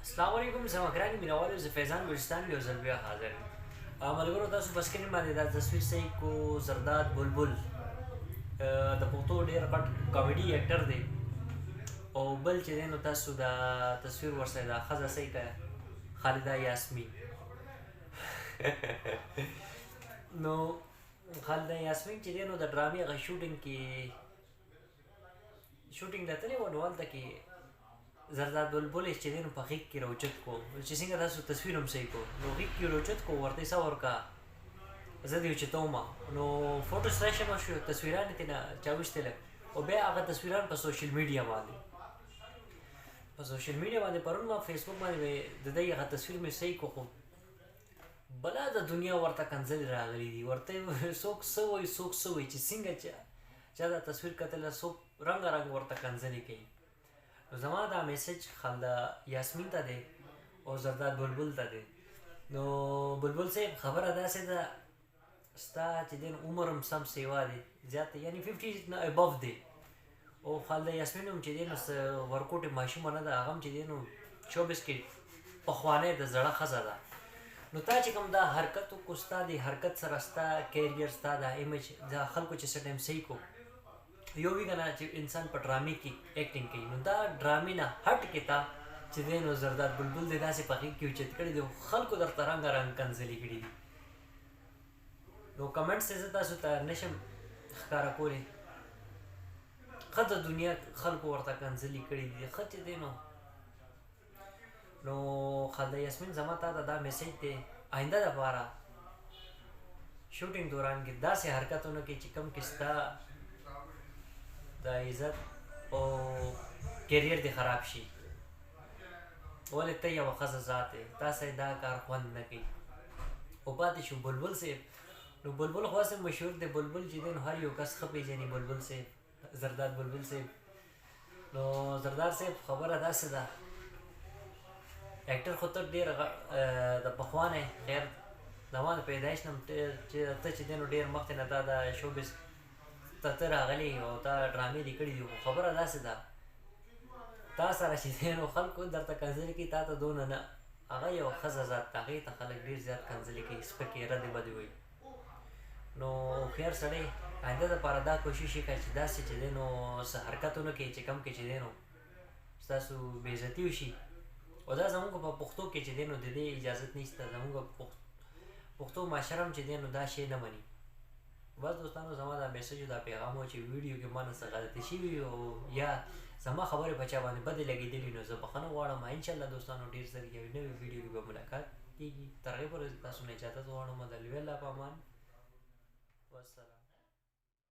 السلام علیکم زما ګرانې مینوالو، زه فیضان بلوچستان یو ځل بیا حاضر یم. ملګرو، تاسو په سکرین باندې دا تصویر صحیح کو زرداد بلبل د پښتو ډېر غټ کامیډي اکټر دی. او بل چې دی نو تاسو دا تصویر ورسره دا ښځه صحیح کړه، خالده یاسمین. نو خالده یاسمین چې دی نو د ډرامې هغه شوټینګ ته تللې وه، نو هلته کې زرداد بلبل چې دی نو په غېږ کې راوچت کو، چې څنګه تاسو تصویر هم صحیح کو، نو غېږ کې راوچت کو، ورته یې صبر وکړه زه دې اوچتومه. نو فوټو سټیشن وشو، تصویران یې ترېنه چا ویستله، او بیا هغه تصویران په سوشل میډیا باندې پرون ما فیسبوک باندې د دې هغه تصویر مې صحیح کو، خو بلا د دنیا ورته کنځلې راغلي دي، ورته څوک څه وایي څوک څه وایي، چې څنګه چا دا تصویر کتله، څوک رنګ ورته کنځلې کوي. نو زما دا میسج خالده یاسمین ته دی او زرداد بلبل ته دی. نو بلبل صاحب خبره داسې ده، ستا چې دی نو عمر هم سم سیوا دی زیات، یعنی 50 نه ابف دی، او خالده یاسمین هم چې دی نو څه ورکوټې ماشومه نه ده، هغه هم چې دی نو 24 کې پخوانی د زړه ښځه ده. نو تا چې کوم دا حرکت وکړو، ستا د حرکت سره ستا کیریر، ستا دا ایمیج د خلکو چې څه ټایم صحیح کو، یو وي که نه چې انسان په ډرامې کې ایکټینګ کوي، نو دا ډرامې نه هټ کې تا چې دی نو زرداد بلبل دی داسې په غېږ کې اوچت کړی دی، خلکو درته رنګ کنځلې کړي دي. نو کمنټس یې زه تاسو ته نشم ښکاره کولی، ښه د دنیا خلکو ورته کنځلې کړي دي، ښه چې دی نو خالده یاسمین زما تا ته دا میسیج دی، آینده دپاره شوټینګ دوران کې داسې حرکت ونه کوي چې کوم کې ستا د عزت او کیریر دی خراب شي، ولې ته یوه ښځه ذات یې، تا سره دا کار خوند نه کوي. او پاتې شو بلبل صاحب، نو بلبل خو هسې مشهور دی، بلبل چې دی نو هر یو کس ښه پېژني بلبل صاحب، زرداد بلبل صاحب. نو زرداد صاحب خبره داسې ده، اکټر خو ته ډېر د پخوانی خیر زما د پیدایش نه ته چې دی نو ډېر مخکې نه تا د شوبز ته راغلی او تا ډرامې لیکلي دي، خو خبره داسې ده تا سره چې دی نو خلکو درته کنځلې کوي، تا ته دونه نه، هغه یوه ښځه ذات ده، هغې ته خلک ډېر زیات کنځلې کوي، سپکې ردې بدې وایي. نو هوښیار سړی آینده دپاره دا کوشش وکړه چې داسې چې دی نو څه حرکت ونه کوي چې کوم کې چې دی نو ستاسو بېعزتي وشي. او دا زمونږ په پښتو کې چې دی نو د دې اجازت نشته، زمونږ پښتو معاشره هم چې دی نو دا شی نه مني. بس دوستانو، زما دا میسج دا پیغام و چې ویډیو کې ما نه څه غلطي شوي او یا زما خبرې په چا باندې بدې لګېدلي، نو زه بخښنه غواړم. انشاءالله دوستانو ډېر ژر یوې نوې ویډیو کې به ملاقات کېږي. تر هغې پورې تاسو نه اجازت غواړم، د لوی الله په امان، والسلام.